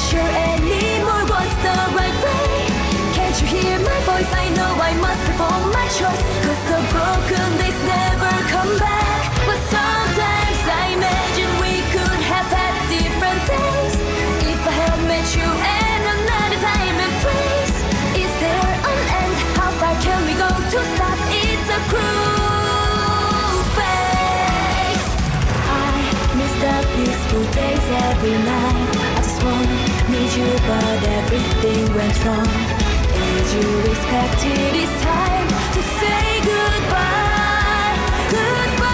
sure anymore what's the right way. Can't you hear my voice? I know I must perform my choice, 'cause the broken days never come back. But sometimes I imagine we could have had different days, if I had met you at another time and place. Is there an end? How far can we go to stop? It's a cruel fate. I miss the peaceful days every night. I just need you, but everything went wrong. Did you expect it is time to say goodbye? Goodbye.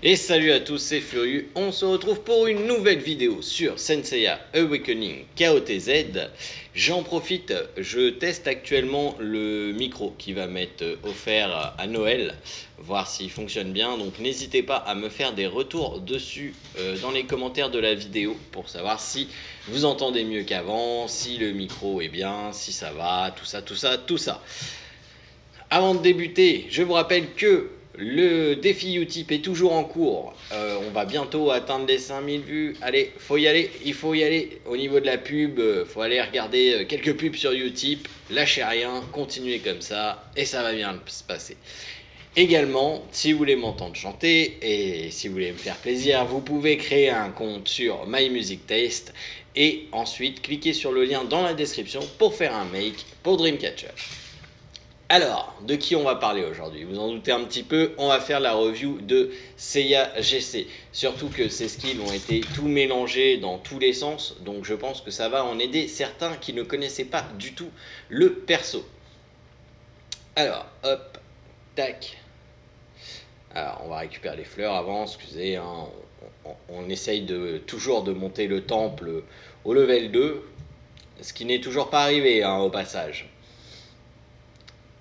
Et salut à tous, c'est Furieux, on se retrouve pour une nouvelle vidéo sur Senseiya Awakening KOTZ. J'en profite, je teste actuellement le micro qui va m'être offert à Noël, voir s'il fonctionne bien. Donc n'hésitez pas à me faire des retours dessus dans les commentaires de la vidéo pour savoir si vous entendez mieux qu'avant, si le micro est bien, si ça va, tout ça. Avant de débuter, je vous rappelle que le défi Utip est toujours en cours. On va bientôt atteindre les 5000 vues. Allez, il faut y aller. Au niveau de la pub, faut aller regarder quelques pubs sur Utip. Lâchez rien, continuez comme ça et ça va bien se passer. Également, si vous voulez m'entendre chanter et si vous voulez me faire plaisir, vous pouvez créer un compte sur My Music Taste et ensuite cliquer sur le lien dans la description pour faire un make pour Dreamcatcher. Alors, de qui on va parler aujourd'hui? Vous en doutez un petit peu, on va faire la review de Seiya GC. Surtout que ces skills ont été tout mélangés dans tous les sens, donc je pense que ça va en aider certains qui ne connaissaient pas du tout le perso. Alors, hop, tac. Alors, on va récupérer les fleurs avant, excusez, hein, on essaye toujours de monter le temple au level 2, ce qui n'est toujours pas arrivé hein, au passage.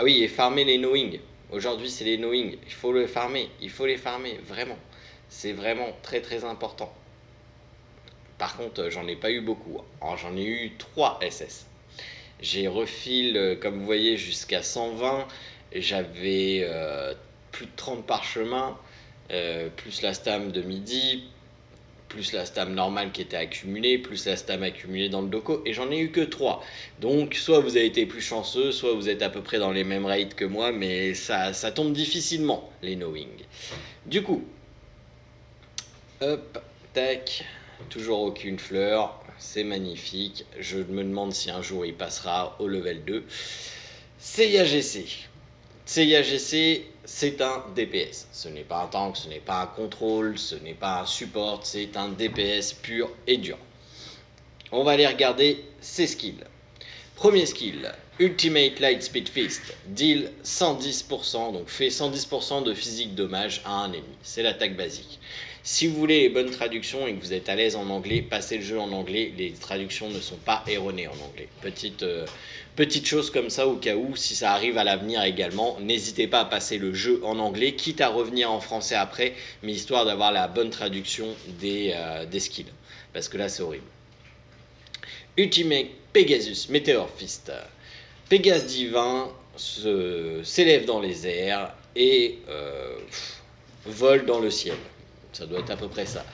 Ah oui, et farmer les knowing. Aujourd'hui, c'est les knowing. Il faut les farmer, vraiment. C'est vraiment très très important. Par contre, j'en ai pas eu beaucoup. Alors, j'en ai eu 3 SS. J'ai refil, comme vous voyez, jusqu'à 120. J'avais plus de 30 parchemins, plus la stam de midi, plus la stam normale qui était accumulée, plus la stam accumulée dans le doko, et j'en ai eu que 3. Donc soit vous avez été plus chanceux, soit vous êtes à peu près dans les mêmes raids que moi, mais ça tombe difficilement, les knowing. Du coup, hop, tac, toujours aucune fleur, c'est magnifique. Je me demande si un jour il passera au level 2. Seiya GC. Seiya GC, c'est un DPS. Ce n'est pas un tank, ce n'est pas un contrôle, ce n'est pas un support, c'est un DPS pur et dur. On va aller regarder ses skills. Premier skill, Ultimate Light Speed Fist, deal 110%, donc fait 110% de physique dommage à un ennemi. C'est l'attaque basique. Si vous voulez les bonnes traductions et que vous êtes à l'aise en anglais, passez le jeu en anglais, les traductions ne sont pas erronées en anglais. Petite chose comme ça au cas où, si ça arrive à l'avenir également, n'hésitez pas à passer le jeu en anglais, quitte à revenir en français après, mais histoire d'avoir la bonne traduction des skills, parce que là c'est horrible. Ultimate Pegasus Meteor Fist. Pégase divin s'élève dans les airs et vole dans le ciel. Ça doit être à peu près ça.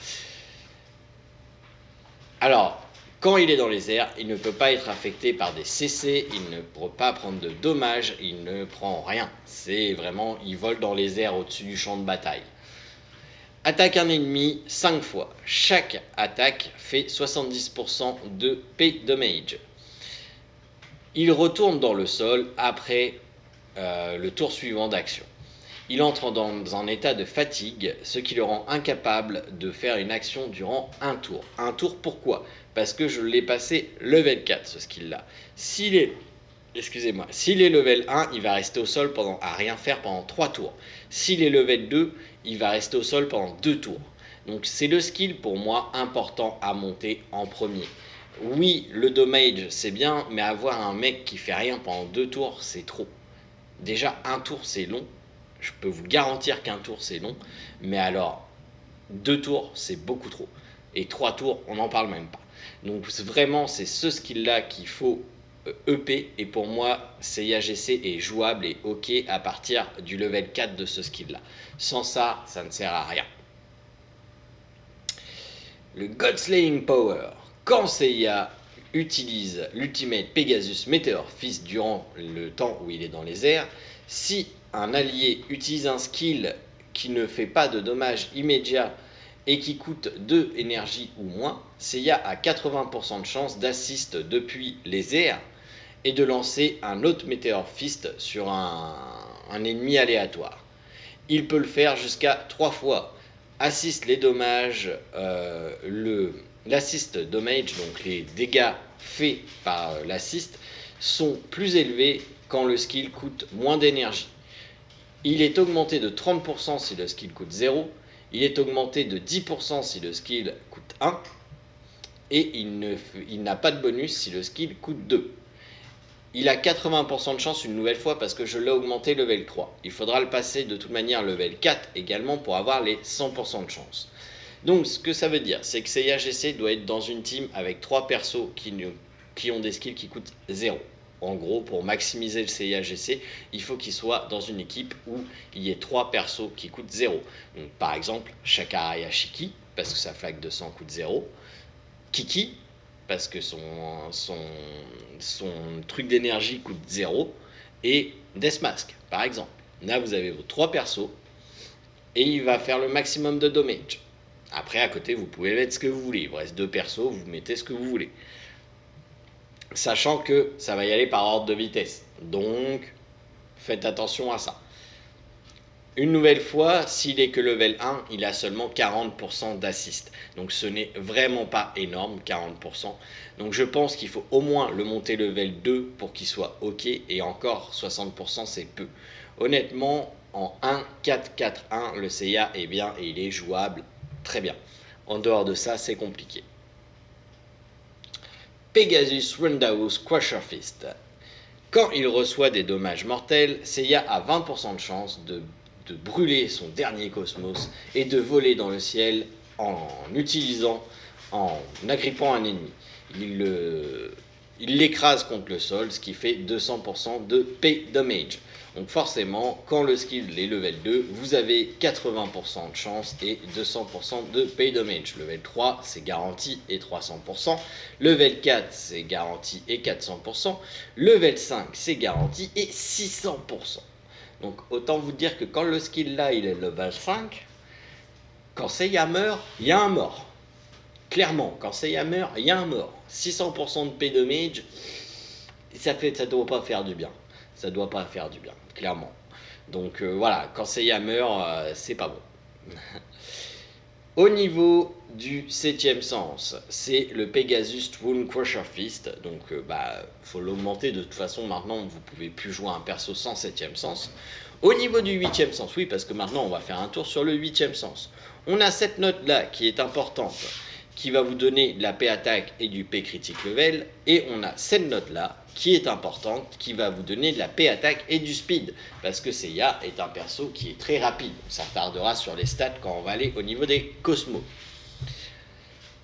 Alors, quand il est dans les airs, il ne peut pas être affecté par des CC, il ne peut pas prendre de dommages, il ne prend rien. C'est vraiment, il vole dans les airs au-dessus du champ de bataille. Attaque un ennemi 5 fois. Chaque attaque fait 70% de P-Damage. Il retourne dans le sol après le tour suivant d'action. Il entre dans un état de fatigue, ce qui le rend incapable de faire une action durant un tour. Un tour pourquoi? Parce que je l'ai passé level 4 ce skill-là. S'il est level 1, il va rester au sol à rien faire pendant 3 tours. S'il est level 2, il va rester au sol pendant 2 tours. Donc c'est le skill pour moi important à monter en premier. Oui, le damage c'est bien, mais avoir un mec qui fait rien pendant 2 tours, c'est trop. Déjà un tour c'est long. Je peux vous garantir qu'un tour c'est long, mais alors 2 tours c'est beaucoup trop. Et 3 tours on n'en parle même pas. Donc vraiment c'est ce skill là qu'il faut EP, et pour moi Seiya GC est jouable et ok à partir du level 4 de ce skill là. Sans ça, ça ne sert à rien. Le Godslaying Power. Quand Seiya utilise l'ultimate Pegasus Meteor Fist durant le temps où il est dans les airs, si un allié utilise un skill qui ne fait pas de dommages immédiats et qui coûte 2 énergie ou moins, Seiya a 80% de chance d'assist depuis les airs et de lancer un autre Meteor Fist sur un ennemi aléatoire. Il peut le faire jusqu'à 3 fois. Assist les dommages, l'assist damage, donc les dégâts faits par l'assist, sont plus élevés quand le skill coûte moins d'énergie. Il est augmenté de 30% si le skill coûte 0, il est augmenté de 10% si le skill coûte 1, et il n'a pas de bonus si le skill coûte 2. Il a 80% de chance une nouvelle fois parce que je l'ai augmenté level 3. Il faudra le passer de toute manière level 4 également pour avoir les 100% de chance. Donc ce que ça veut dire, c'est que Seiya GC doit être dans une team avec 3 persos qui ont des skills qui coûtent 0. En gros, pour maximiser le Seiya GC, il faut qu'il soit dans une équipe où il y ait 3 persos qui coûtent 0. Donc par exemple, Shakara Yashiki, parce que sa flaque de sang coûte 0. Kiki, parce que son truc d'énergie coûte 0, et Deathmask, par exemple. Là, vous avez vos 3 persos, et il va faire le maximum de damage. Après, à côté, vous pouvez mettre ce que vous voulez. Il vous reste 2 persos, vous mettez ce que vous voulez. Sachant que ça va y aller par ordre de vitesse. Donc, faites attention à ça. Une nouvelle fois, s'il est que level 1, il a seulement 40% d'assist. Donc ce n'est vraiment pas énorme, 40%. Donc je pense qu'il faut au moins le monter level 2 pour qu'il soit ok. Et encore, 60% c'est peu. Honnêtement, en 1-4-4-1, le Seiya est bien et il est jouable très bien. En dehors de ça, c'est compliqué. Pegasus Roundhouse Crusher Fist. Quand il reçoit des dommages mortels, Seiya a 20% de chance de brûler son dernier cosmos et de voler dans le ciel en agrippant un ennemi. Il l'écrase contre le sol, ce qui fait 200% de pay damage. Donc forcément, quand le skill est level 2, vous avez 80% de chance et 200% de pay damage. Level 3, c'est garanti et 300%. Level 4, c'est garanti et 400%. Level 5, c'est garanti et 600%. Donc autant vous dire que quand le skill là, il est level 5, quand Seiya meurt, il y a un mort. Clairement, quand Seiya meurt, il y a un mort. 600% de pay damage, ça doit pas faire du bien. Ça doit pas faire du bien, clairement. Donc voilà, quand Seiya meurt, c'est pas bon. Au niveau du 7ème sens, c'est le Pegasus Wound Crusher Fist. Donc faut l'augmenter de toute façon. Maintenant, vous pouvez plus jouer un perso sans 7ème sens. Au niveau du 8ème sens, oui, parce que maintenant on va faire un tour sur le 8ème sens. On a cette note là qui est importante, qui va vous donner de la P attaque et du P critique level, et on a cette note là qui est importante, qui va vous donner de la P attaque et du speed, parce que Seiya est un perso qui est très rapide. Ça tardera sur les stats quand on va aller au niveau des cosmos.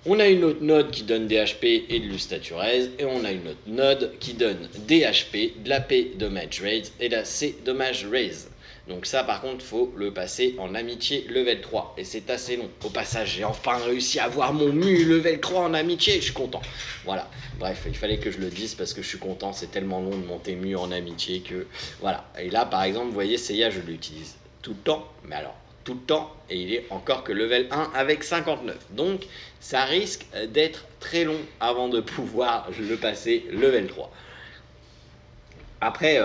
On a une autre node qui donne des HP et de l'ustaturèse, et on a une autre node qui donne des HP, de la P damage raise et de la C damage raise. Donc ça par contre faut le passer en amitié level 3 et c'est assez long. Au passage j'ai enfin réussi à avoir mon mu level 3 en amitié, je suis content. Voilà, bref il fallait que je le dise parce que je suis content, c'est tellement long de monter mu en amitié que voilà. Et là par exemple vous voyez Seiya je l'utilise tout le temps, mais alors tout le temps et il est encore que level 1 avec 59. Donc ça risque d'être très long avant de pouvoir le passer level 3. Après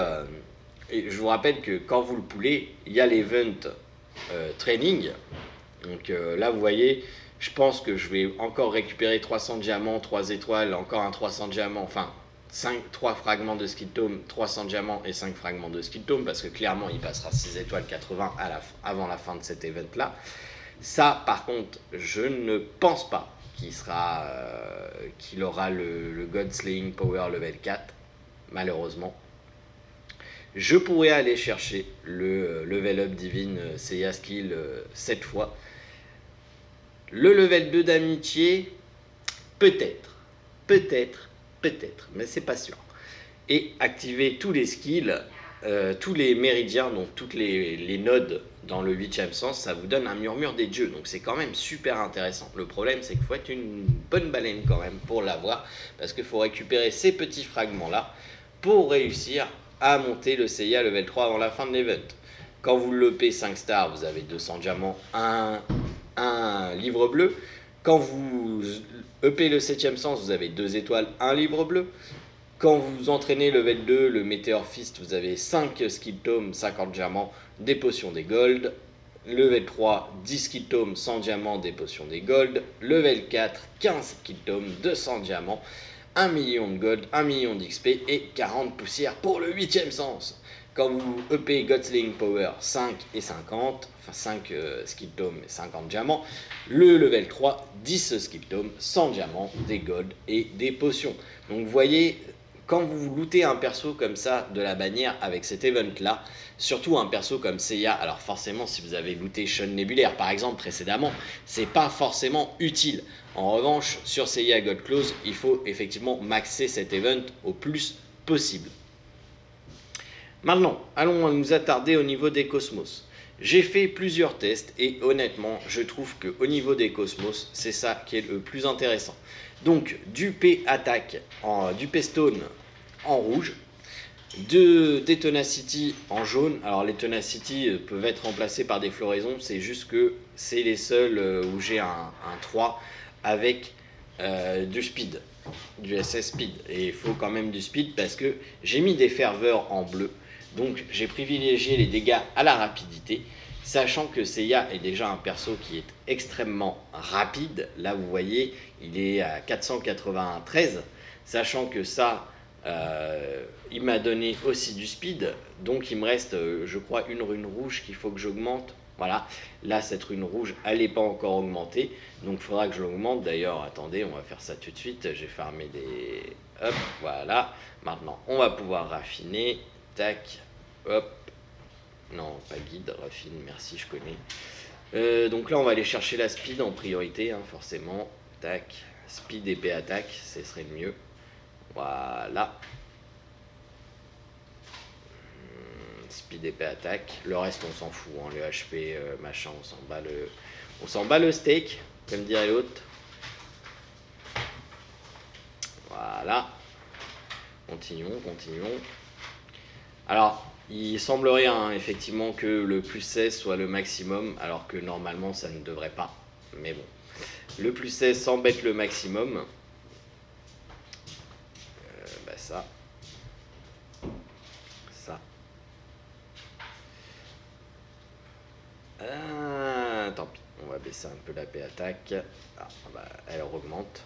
et je vous rappelle que quand vous le poulez, il y a l'event training. Donc là, vous voyez, je pense que je vais encore récupérer 300 diamants, 3 étoiles, encore un 300 diamants, enfin 3 fragments de skill tome, 300 diamants et 5 fragments de skill tome, parce que clairement, il passera 6 étoiles 80 avant la fin de cet event-là. Ça, par contre, je ne pense pas qu'il aura le Godslaying Power level 4, malheureusement. Je pourrais aller chercher le level up divine Seiya skill 7 fois. Le level 2 d'amitié, peut-être, mais c'est pas sûr. et activer tous les skills, tous les méridiens, donc toutes les nodes dans le 8e sens, ça vous donne un murmure des dieux, donc c'est quand même super intéressant. Le problème c'est qu'il faut être une bonne baleine quand même pour l'avoir, parce qu'il faut récupérer ces petits fragments là pour réussir à monter le CIA level 3 avant la fin de l'event. Quand vous le l'EP 5 stars, vous avez 200 diamants, un livre bleu. Quand vous EP le 7e sens, vous avez 2 étoiles, un livre bleu. Quand vous entraînez level 2, le Meteor Fist, vous avez 5 skill tomes, 50 diamants, des potions des gold. Level 3, 10 skill tomes, 100 diamants, des potions des gold. Level 4, 15 skill tomes, 200 diamants, 1 million de gold, 1 million d'XP et 40 poussières pour le 8e sens. Quand vous EP Godsling Power 5 et 50, enfin 5 skill tomes et 50 diamants, le level 3, 10 skill tomes, 100 diamants, des gold et des potions. Donc vous voyez, quand vous lootez un perso comme ça de la bannière avec cet event là, surtout un perso comme Seiya, alors forcément si vous avez looté Sean Nebulaire par exemple précédemment, c'est pas forcément utile. En revanche sur Seiya God Close, il faut effectivement maxer cet event au plus possible. Maintenant, allons nous attarder au niveau des cosmos. J'ai fait plusieurs tests et honnêtement, je trouve qu'au niveau des cosmos, c'est ça qui est le plus intéressant. Donc, du P attaque, du P stone en rouge, des Tenacity en jaune. Alors, les Tenacity peuvent être remplacés par des floraisons, c'est juste que c'est les seuls où j'ai un 3 avec du speed, du SS speed. Et il faut quand même du speed parce que j'ai mis des ferveurs en bleu. Donc j'ai privilégié les dégâts à la rapidité, sachant que Seiya est déjà un perso qui est extrêmement rapide. Là vous voyez, il est à 493, sachant que ça, il m'a donné aussi du speed. Donc il me reste, je crois, une rune rouge qu'il faut que j'augmente. Voilà, là cette rune rouge, elle n'est pas encore augmentée, donc il faudra que je l'augmente. D'ailleurs, attendez, on va faire ça tout de suite. J'ai farmé des... Hop, voilà. Maintenant, on va pouvoir raffiner. Tac, hop. Non, pas guide, raffine, merci, je connais. Donc là, on va aller chercher la speed en priorité, hein, forcément. Tac, speed épée attaque, ce serait le mieux. Voilà. Speed épée attaque. Le reste, on s'en fout, hein, le HP, machin, on s'en bat le steak, comme dirait l'autre. Voilà. Continuons, continuons. Alors, il semblerait hein, effectivement que le plus 16 soit le maximum, alors que normalement ça ne devrait pas. Mais bon, le plus 16 semble être le maximum. Ça. Ça. Tant pis, on va baisser un peu la paix attaque. Ah, bah, elle augmente.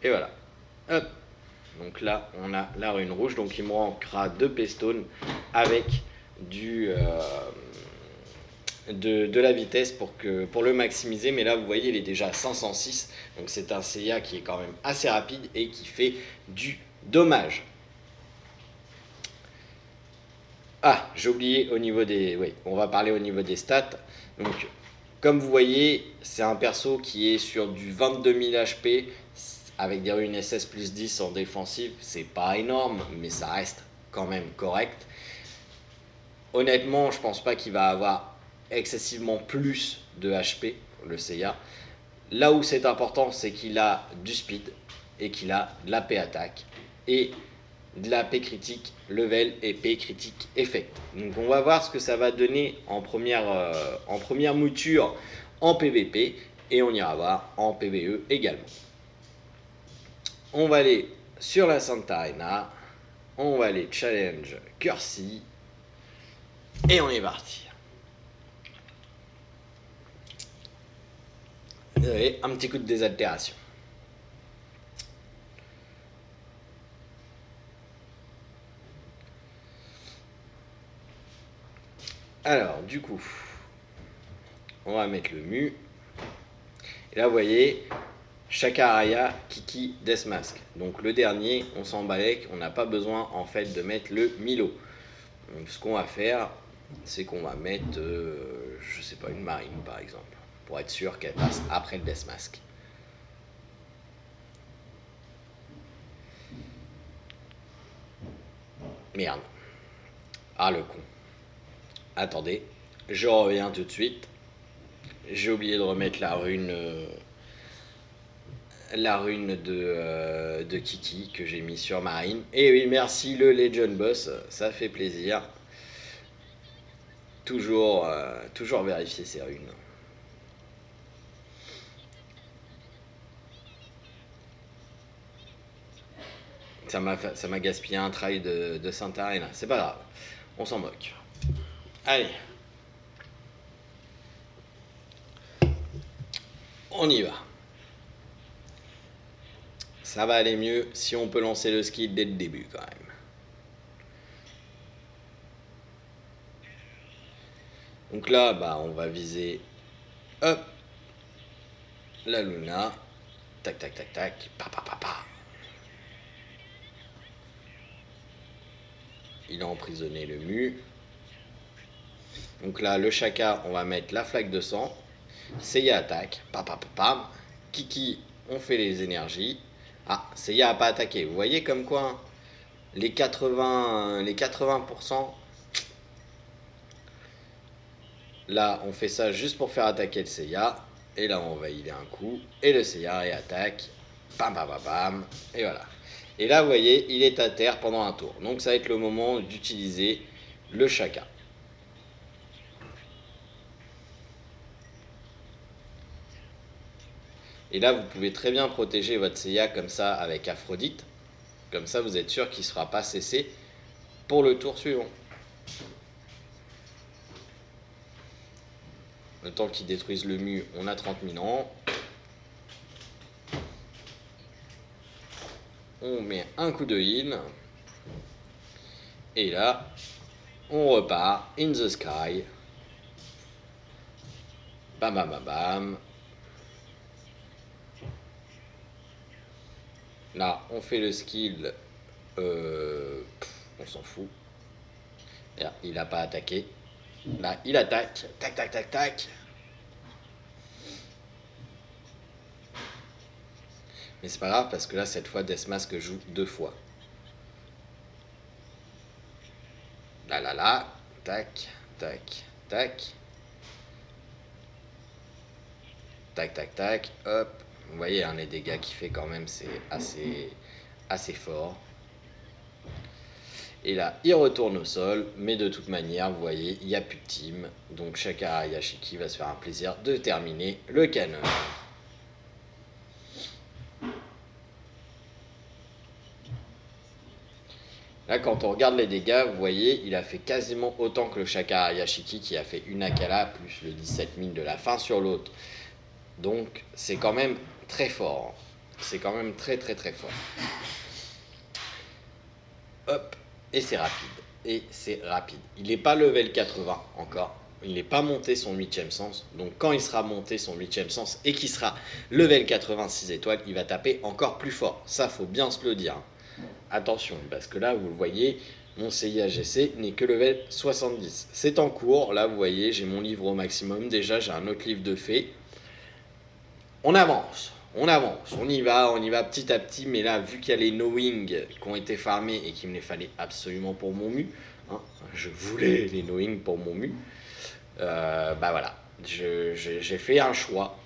Et voilà. Hop. Donc là, on a la rune rouge. Donc il me manquera 2 pestone avec de la vitesse pour le maximiser. Mais là, vous voyez, il est déjà à 506. Donc c'est un Seiya qui est quand même assez rapide et qui fait du dommage. Ah, j'ai oublié au niveau des... Oui, on va parler au niveau des stats. Donc, comme vous voyez, c'est un perso qui est sur du 22 000 HP avec des runes SS plus 10 en défensive. C'est pas énorme, mais ça reste quand même correct. Honnêtement, je pense pas qu'il va avoir excessivement plus de HP, le Seiya. Là où c'est important, c'est qu'il a du speed et qu'il a de la P attaque et de la P critique, level et P critique effect. Donc on va voir ce que ça va donner en première mouture en PVP et on ira voir en PVE également. On va aller sur la Santa Arena, on va aller challenge Cursi et on est parti. Désolé, un petit coup de désaltération. Alors, du coup, on va mettre le mu. Et là, vous voyez, Shakaraya, Kiki, Deathmask. Donc le dernier, on s'en balèque, on n'a pas besoin en fait de mettre le Milo. Donc ce qu'on va faire, c'est qu'on va mettre, je sais pas, une marine par exemple, pour être sûr qu'elle passe après le Deathmask. Merde. Ah le con. Attendez, je reviens tout de suite. J'ai oublié de remettre la rune de Kiki que j'ai mis sur Marine. Et oui, merci le Legend Boss, ça fait plaisir. Toujours vérifier ces runes. Ça m'a gaspillé un trail de Santa Arena. C'est pas grave, on s'en moque. Allez. On y va. Ça va aller mieux si on peut lancer le skill dès le début quand même. Donc là, bah, on va viser, hop, la Luna. Tac, tac, tac, tac. Pa, pa, pa, pa. Il a emprisonné le Mu. Donc là, le Shaka, on va mettre la flaque de sang. Seiya attaque. Pa, pa, pa, pam. Kiki, on fait les énergies. Ah, Seiya a pas attaqué. Vous voyez comme quoi hein, les 80%. Là, on fait ça juste pour faire attaquer le Seiya. Et là, on va y aller un coup. Et le Seiya réattaque. Bam, bam, bam, bam. Et voilà. Et là, vous voyez, il est à terre pendant un tour. Donc, ça va être le moment d'utiliser le Shaka. Et là, vous pouvez très bien protéger votre Seiya comme ça avec Aphrodite. Comme ça, vous êtes sûr qu'il ne sera pas cessé pour le tour suivant. Le temps qu'il détruise le Mu, on a 30 000 ans. On met un coup de heal. Et là, on repart in the sky. Bam bam bam bam. Là, on fait le skill. On s'en fout. Là, il n'a pas attaqué. Là, il attaque. Tac, tac, tac, tac. Mais c'est pas grave parce que là, cette fois, Deathmask joue 2 fois. Là, là, là. Tac, tac, tac. Tac, tac, tac. Hop. Vous voyez, hein, les dégâts qu'il fait quand même, c'est assez fort. Et là, il retourne au sol, mais de toute manière, vous voyez, il n'y a plus de team. Donc Shakara Yashiki va se faire un plaisir de terminer le canon. Là, quand on regarde les dégâts, vous voyez, il a fait quasiment autant que le Shakara Yashiki qui a fait une Akala, plus le 17 000 de la fin sur l'autre. Donc, c'est quand même très fort. C'est quand même très très très fort. Hop, et c'est rapide. Et c'est rapide. Il n'est pas level 80 encore. Il n'est pas monté son 8ème sens. Donc quand il sera monté son 8ème sens et qu'il sera level 86 étoiles, il va taper encore plus fort. Ça, faut bien se le dire. Attention, parce que là, vous le voyez, mon CIAGC n'est que level 70. C'est en cours. Là, vous voyez, j'ai mon livre au maximum. Déjà, j'ai un autre livre de fées. On avance. On y va petit à petit, mais là, vu qu'il y a les knowing qui ont été farmés et qu'il me les fallait absolument pour mon mu, hein, je voulais les knowing pour mon mu, bah voilà, j'ai fait un choix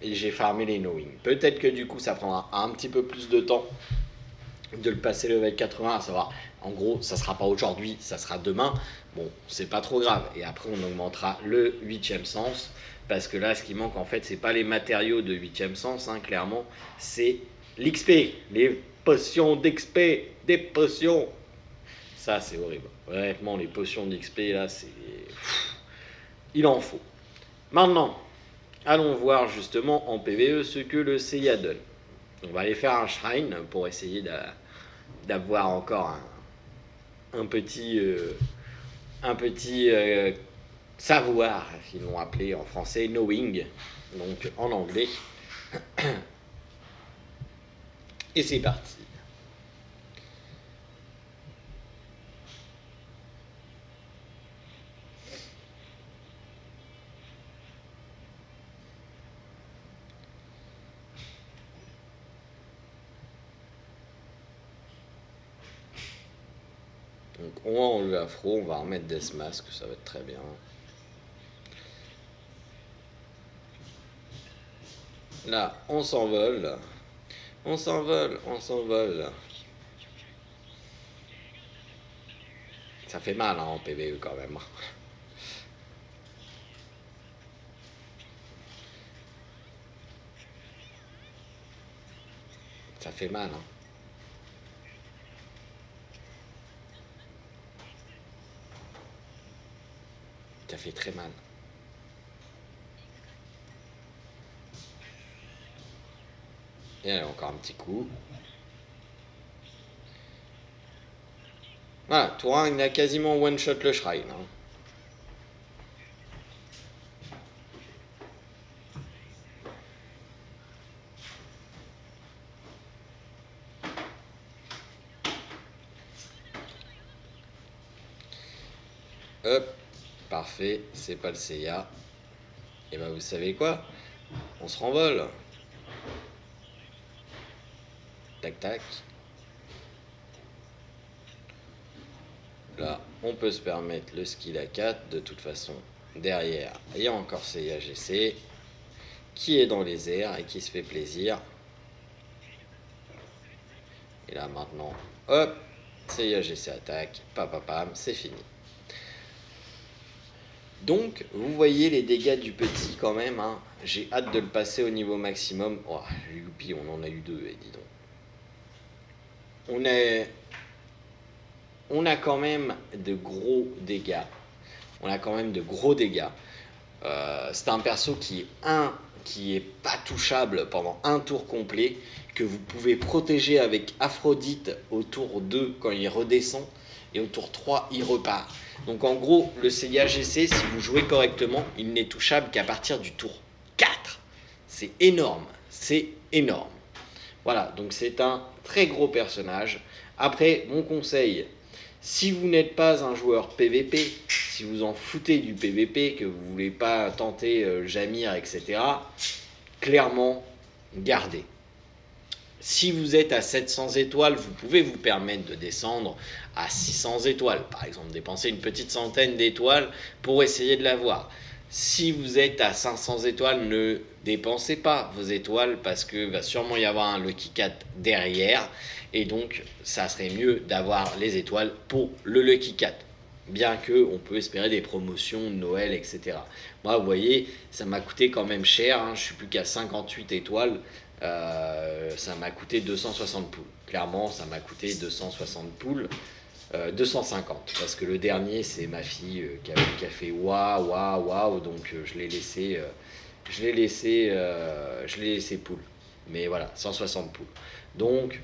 et j'ai farmé les knowing. Peut-être que du coup, ça prendra un petit peu plus de temps de le passer level 80, à savoir, en gros, ça sera pas aujourd'hui, ça sera demain. Bon, c'est pas trop grave. Et après, on augmentera le 8ème sens. Parce que là, ce qui manque, en fait, c'est pas les matériaux de 8ème sens, hein, clairement. C'est l'XP, les potions d'XP, des potions. Ça, c'est horrible. Honnêtement, les potions d'XP, là, c'est... Il en faut. Maintenant, allons voir justement en PvE ce que le CIA donne. On va aller faire un shrine pour essayer d'avoir encore un petit savoir, qu'ils l'ont appelé en français knowing, donc en anglais. Et c'est parti. Donc Donc on va enlever Afro, on va remettre Death Mask, ça va être très bien. Là, on s'envole. On s'envole, on s'envole. Ça fait mal hein, en PvE quand même. Ça fait mal hein. Ça fait très mal. Et allez, encore un petit coup. Voilà, tour 1, il a quasiment one-shot le Shrine. Hein. Hop, parfait, c'est pas le Seiya. Et ben vous savez quoi? On se renvole. Tac tac. Là, on peut se permettre le skill à 4. De toute façon, derrière, il y a encore Seiya GC qui est dans les airs et qui se fait plaisir. Et là maintenant, hop, Seiya GC attaque, papapam, c'est fini. Donc, vous voyez les dégâts du petit quand même. Hein. J'ai hâte de le passer au niveau maximum. Oh, youpi, on en a eu 2, et dis donc. On a quand même de gros dégâts. C'est un perso qui est pas touchable pendant un tour complet, que vous pouvez protéger avec Aphrodite au tour 2 quand il redescend, et au tour 3 il repart. Donc en gros, le Seiya GC, si vous jouez correctement, il n'est touchable qu'à partir du tour 4. C'est énorme, c'est énorme. Voilà, donc c'est un très gros personnage. Après, mon conseil, si vous n'êtes pas un joueur PVP, si vous en foutez du PVP, que vous ne voulez pas tenter Jamir, etc., clairement, gardez. Si vous êtes à 700 étoiles, vous pouvez vous permettre de descendre à 600 étoiles. Par exemple, dépenser une petite centaine d'étoiles pour essayer de l'avoir. Si vous êtes à 500 étoiles, ne dépensez pas vos étoiles parce qu'il va sûrement y avoir un Lucky Cat derrière. Et donc, ça serait mieux d'avoir les étoiles pour le Lucky Cat. Bien qu'on peut espérer des promotions de Noël, etc. Moi, vous voyez, ça m'a coûté quand même cher. Hein. Je suis plus qu'à 58 étoiles. Ça m'a coûté 260 poules. Clairement, ça m'a coûté 260 poules. 250 parce que le dernier c'est ma fille qui a fait waouh, donc je l'ai laissé poule, mais voilà, 160 poules. Donc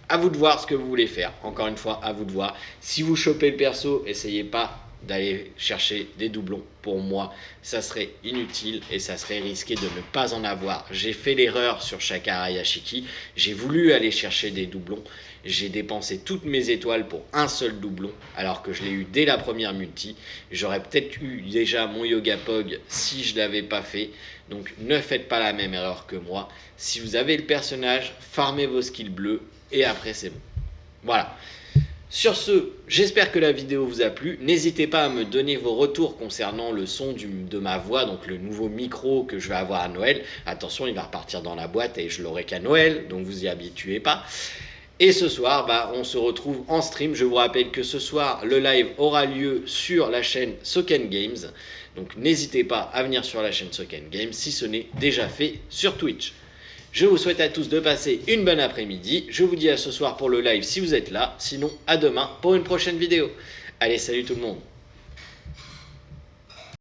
à vous de voir ce que vous voulez faire. Encore une fois, à vous de voir. Si vous chopez le perso, essayez pas d'aller chercher des doublons. Pour moi, ça serait inutile et ça serait risqué de ne pas en avoir. J'ai fait l'erreur sur Chakara Yashiki. J'ai voulu aller chercher des doublons. J'ai dépensé toutes mes étoiles pour un seul doublon, alors que je l'ai eu dès la première multi. J'aurais peut-être eu déjà mon Yoga Pog si je ne l'avais pas fait. Donc ne faites pas la même erreur que moi. Si vous avez le personnage, farmez vos skills bleus et après c'est bon. Voilà. Sur ce, j'espère que la vidéo vous a plu. N'hésitez pas à me donner vos retours concernant le son de ma voix, donc le nouveau micro que je vais avoir à Noël. Attention, il va repartir dans la boîte et je l'aurai qu'à Noël, donc vous y habituez pas. Et ce soir, on se retrouve en stream. Je vous rappelle que ce soir, le live aura lieu sur la chaîne Soken Games. Donc n'hésitez pas à venir sur la chaîne Soken Games si ce n'est déjà fait sur Twitch. Je vous souhaite à tous de passer une bonne après-midi. Je vous dis à ce soir pour le live si vous êtes là. Sinon, à demain pour une prochaine vidéo. Allez, salut tout le monde.